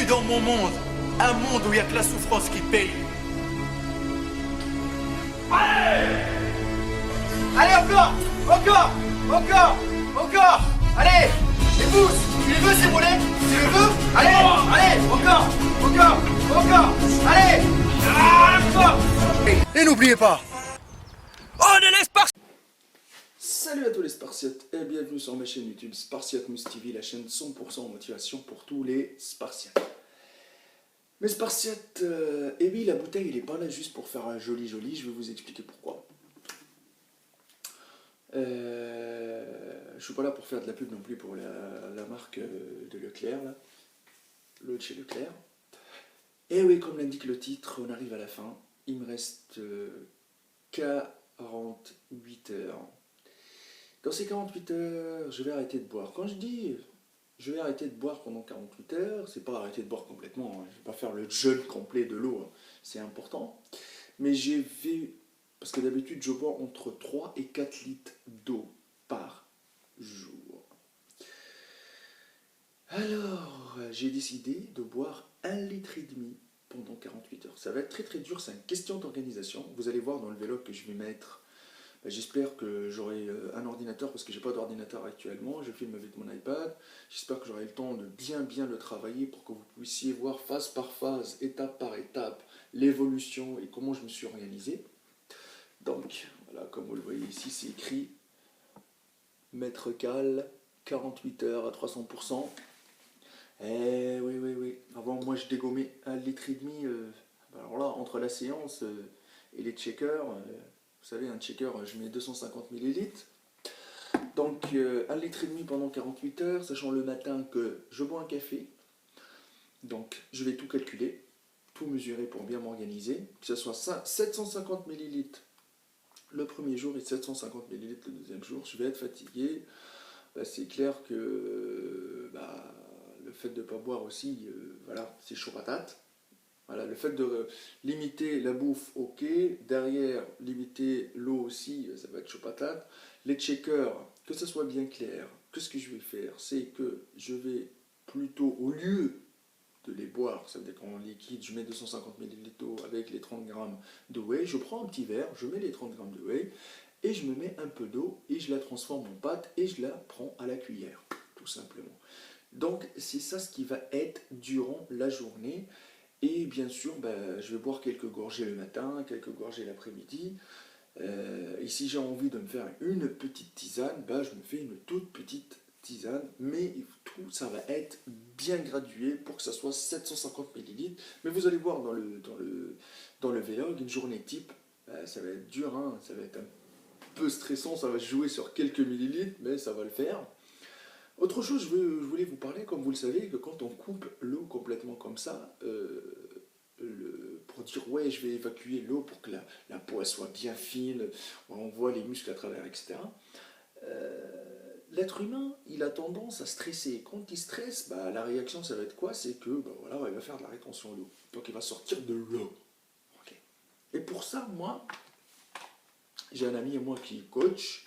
Bienvenue dans mon monde. Un monde où il n'y a que la souffrance qui paye. Allez, encore, encore, encore, encore. Allez, les pouces, tu les veux ces mollets? Tu les veux? Allez, allez, encore, encore, encore. Allez, encore. Et n'oubliez pas. On ne laisse pas. Salut à tous les Spartiates et bienvenue sur ma chaîne YouTube Spartiate Mousse TV, la chaîne 100% motivation pour tous les Spartiates. Mais Spartiates, et oui, la bouteille il est pas là juste pour faire un joli, je vais vous expliquer pourquoi. Je suis pas là pour faire de la pub non plus pour la marque de Leclerc, là. L'eau de chez Leclerc. Et oui, comme l'indique le titre, on arrive à la fin. Il me reste 48 heures. Dans ces 48 heures, je vais arrêter de boire. Quand je dis je vais arrêter de boire pendant 48 heures, c'est pas arrêter de boire complètement, hein. Je vais pas faire le jeûne complet de l'eau, hein. C'est important. Mais parce que d'habitude je bois entre 3 et 4 litres d'eau par jour. Alors, j'ai décidé de boire 1,5 litre pendant 48 heures. Ça va être très très dur, c'est une question d'organisation. Vous allez voir dans le vlog que je vais mettre. J'espère que j'aurai un ordinateur parce que j'ai pas d'ordinateur actuellement. Je filme avec mon iPad. J'espère que j'aurai le temps de bien le travailler pour que vous puissiez voir phase par phase, étape par étape, l'évolution et comment je me suis organisé. Donc, voilà, comme vous le voyez ici, c'est écrit Maître Cal, 48 heures à 300%. Eh oui. Avant, moi, je dégommais 1,5 litre. Alors là, entre la séance et les checkers, vous savez, un checker, je mets 250 ml. Donc, 1,5 litre pendant 48 heures, sachant le matin que je bois un café. Donc, je vais tout calculer, tout mesurer pour bien m'organiser. Que ce soit 750 ml le premier jour et 750 ml le deuxième jour. Je vais être fatigué. C'est clair que le fait de ne pas boire aussi, voilà, c'est chaud patate. Voilà, le fait de limiter la bouffe, ok. Derrière, limiter l'eau aussi, ça va être chaud patate. Les checkers, que ça soit bien clair, ce que je vais faire, c'est que je vais plutôt, au lieu de les boire, ça veut dire qu'en liquide, je mets 250 ml d'eau avec les 30 grammes de whey, je prends un petit verre, je mets les 30 grammes de whey, et je me mets un peu d'eau, et je la transforme en pâte, et je la prends à la cuillère, tout simplement. Donc, c'est ça ce qui va être durant la journée. Et bien sûr, je vais boire quelques gorgées le matin, quelques gorgées l'après-midi. Et si j'ai envie de me faire une petite tisane, je me fais une toute petite tisane. Mais tout ça va être bien gradué pour que ça soit 750 ml. Mais vous allez voir dans le vlog, une journée type, ça va être dur, hein, ça va être un peu stressant, ça va jouer sur quelques millilitres, mais ça va le faire. Autre chose, je voulais vous parler, comme vous le savez, que quand on coupe l'eau complètement comme ça, pour dire ouais, je vais évacuer l'eau pour que la peau elle soit bien fine, on voit les muscles à travers, etc. L'être humain, il a tendance à stresser. Quand il stresse, la réaction, ça va être quoi? C'est que voilà, il va faire de la rétention d'eau. Donc il va sortir de l'eau. Okay. Et pour ça, moi, j'ai un ami à moi qui est coach.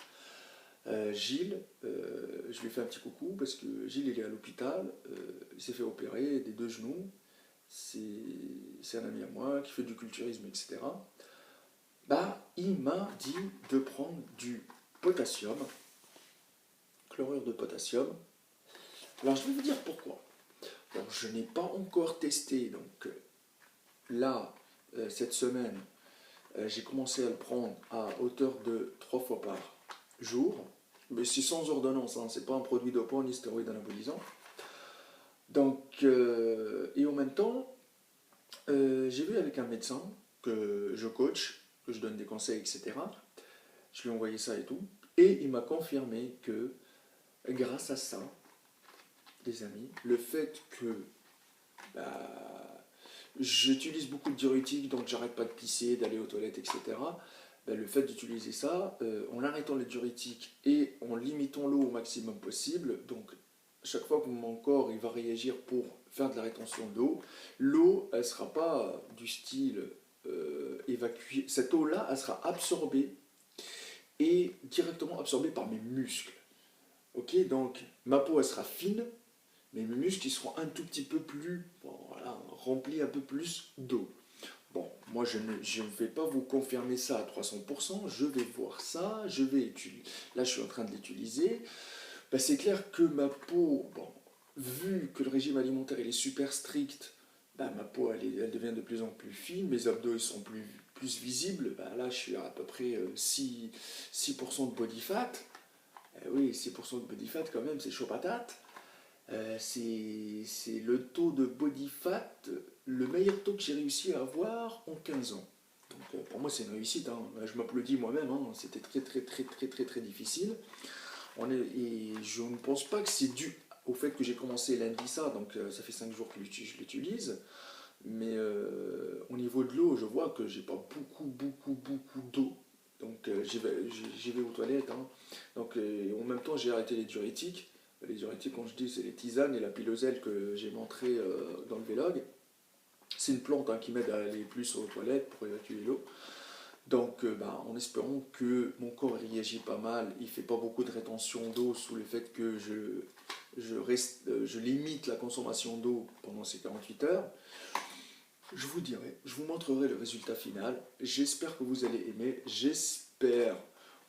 Gilles, je lui fais un petit coucou parce que Gilles il est à l'hôpital, il s'est fait opérer des 2 genoux, c'est un ami à moi qui fait du culturisme, etc. Il m'a dit de prendre du potassium, chlorure de potassium. Alors je vais vous dire pourquoi. Bon, je n'ai pas encore testé, donc là, cette semaine, j'ai commencé à le prendre à hauteur de 3 fois par jour. Mais c'est sans ordonnance, hein, c'est pas un produit dopant ni stéroïde anabolisant. Donc, et en même temps, j'ai vu avec un médecin que je coach, que je donne des conseils, etc. Je lui ai envoyé ça et tout. Et il m'a confirmé que grâce à ça, les amis, le fait que j'utilise beaucoup de diurétiques, donc j'arrête pas de pisser, d'aller aux toilettes, etc. Le fait d'utiliser ça, en arrêtant les diurétiques et en limitant l'eau au maximum possible, donc chaque fois que mon corps il va réagir pour faire de la rétention d'eau, l'eau elle ne sera pas du style évacuée, cette eau-là elle sera absorbée et directement absorbée par mes muscles. Ok, donc ma peau elle sera fine, mais mes muscles ils seront un tout petit peu plus, bon, rempli un peu plus d'eau. Bon, moi je ne vais pas vous confirmer ça à 300%, je vais voir ça, là je suis en train de l'utiliser. Ben, c'est clair que ma peau, bon, vu que le régime alimentaire il est super strict, ben, ma peau elle devient de plus en plus fine, mes abdos ils sont plus visibles, ben, là je suis à peu près 6% de body fat. Oui, 6% de body fat quand même, c'est chaud patate. C'est le taux de body fat, le meilleur taux que j'ai réussi à avoir en 15 ans. Donc pour moi c'est une réussite, hein. Je m'applaudis moi-même, hein. C'était très difficile. Et je ne pense pas que c'est dû au fait que j'ai commencé lundi ça, donc ça fait 5 jours que je l'utilise. Mais au niveau de l'eau, je vois que j'ai pas beaucoup d'eau. Donc j'y vais aux toilettes, hein. Donc en même temps j'ai arrêté les diurétiques. Les diurétiques, quand je dis, c'est les tisanes et la piloselle que j'ai montré dans le vlog. C'est une plante, hein, qui m'aide à aller plus aux toilettes pour évacuer l'eau. Donc en espérant que mon corps réagit pas mal, il ne fait pas beaucoup de rétention d'eau sous le fait que je limite la consommation d'eau pendant ces 48 heures. Je vous montrerai le résultat final. J'espère que vous allez aimer. J'espère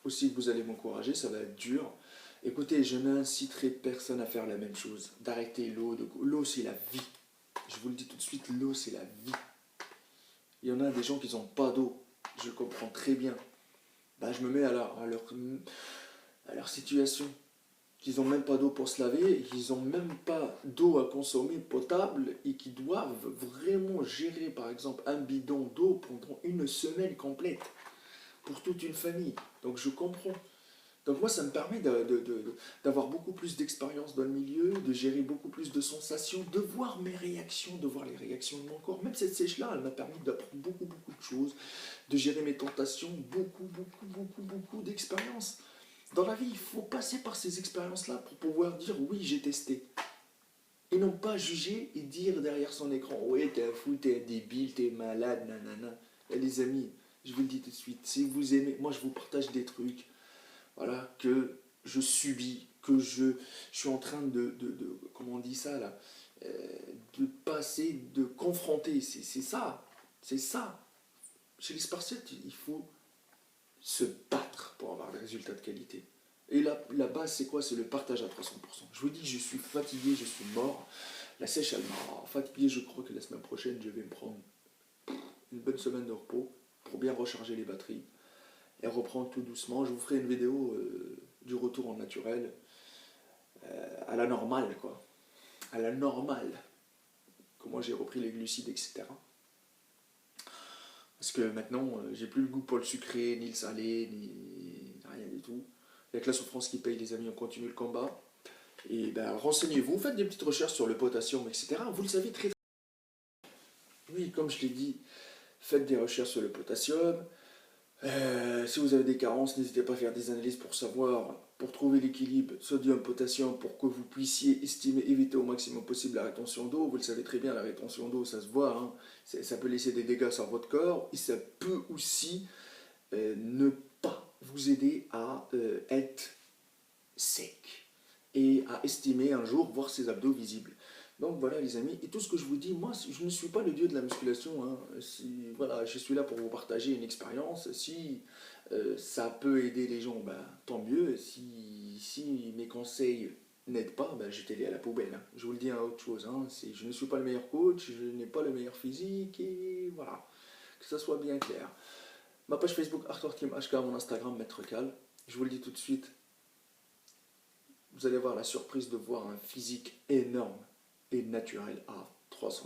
aussi que vous allez m'encourager. Ça va être dur. Écoutez, je n'inciterai personne à faire la même chose. D'arrêter l'eau. L'eau, c'est la vie. Je vous le dis tout de suite, l'eau, c'est la vie. Il y en a des gens qui n'ont pas d'eau. Je comprends très bien. Ben, je me mets à leur situation. Ils n'ont même pas d'eau pour se laver, ils n'ont même pas d'eau à consommer potable et qui doivent vraiment gérer par exemple un bidon d'eau pendant une semaine complète pour toute une famille. Donc je comprends. Donc moi ça me permet d'avoir beaucoup plus d'expérience dans le milieu, de gérer beaucoup plus de sensations, de voir mes réactions, de voir les réactions de mon corps. Même cette sèche-là, elle m'a permis d'apprendre beaucoup de choses, de gérer mes tentations, beaucoup d'expérience. Dans la vie, il faut passer par ces expériences-là pour pouvoir dire oui, j'ai testé. Et non pas juger et dire derrière son écran, ouais, t'es un fou, t'es un débile, t'es malade, nanana. Et les amis, je vous le dis tout de suite, si vous aimez, moi je vous partage des trucs, voilà, que je subis, que je suis en train comment on dit ça là, de passer, de confronter, c'est ça. Chez les Spartiates, il faut se battre pour avoir des résultats de qualité. Et la base, c'est quoi? C'est le partage à 300%. Je vous dis, je suis fatigué, je suis mort. La sèche, elle m'a fatigué. Je crois que la semaine prochaine, je vais me prendre une bonne semaine de repos pour bien recharger les batteries et reprendre tout doucement. Je vous ferai une vidéo du retour en naturel, à la normale, quoi. À la normale. Comment j'ai repris les glucides, etc. Parce que maintenant, j'ai plus le goût pour le sucré, ni le salé, ni rien du tout. Il n'y a que la souffrance qui paye, les amis, on continue le combat. Et ben, renseignez-vous, faites des petites recherches sur le potassium, etc. Vous le savez très. Oui, comme je l'ai dit, faites des recherches sur le potassium. Si vous avez des carences, n'hésitez pas à faire des analyses pour savoir, pour trouver l'équilibre sodium-potassium, pour que vous puissiez éviter au maximum possible la rétention d'eau. Vous le savez très bien, la rétention d'eau, ça se voit, hein. Ça peut laisser des dégâts sur votre corps et ça peut aussi ne pas vous aider à être sec et à estimer un jour voir ses abdos visibles. Donc voilà les amis, et tout ce que je vous dis, moi je ne suis pas le dieu de la musculation, hein. Voilà, je suis là pour vous partager une expérience. Si ça peut aider les gens, ben, tant mieux. Si mes conseils n'aident pas, ben, jetez-les à la poubelle, hein. Je vous le dis à autre chose, hein. Je ne suis pas le meilleur coach, je n'ai pas le meilleur physique, et voilà, que ça soit bien clair. Ma page Facebook Arthur Team HK, mon Instagram Maître Cal. Je vous le dis tout de suite, vous allez avoir la surprise de voir un physique énorme et naturel à 300%.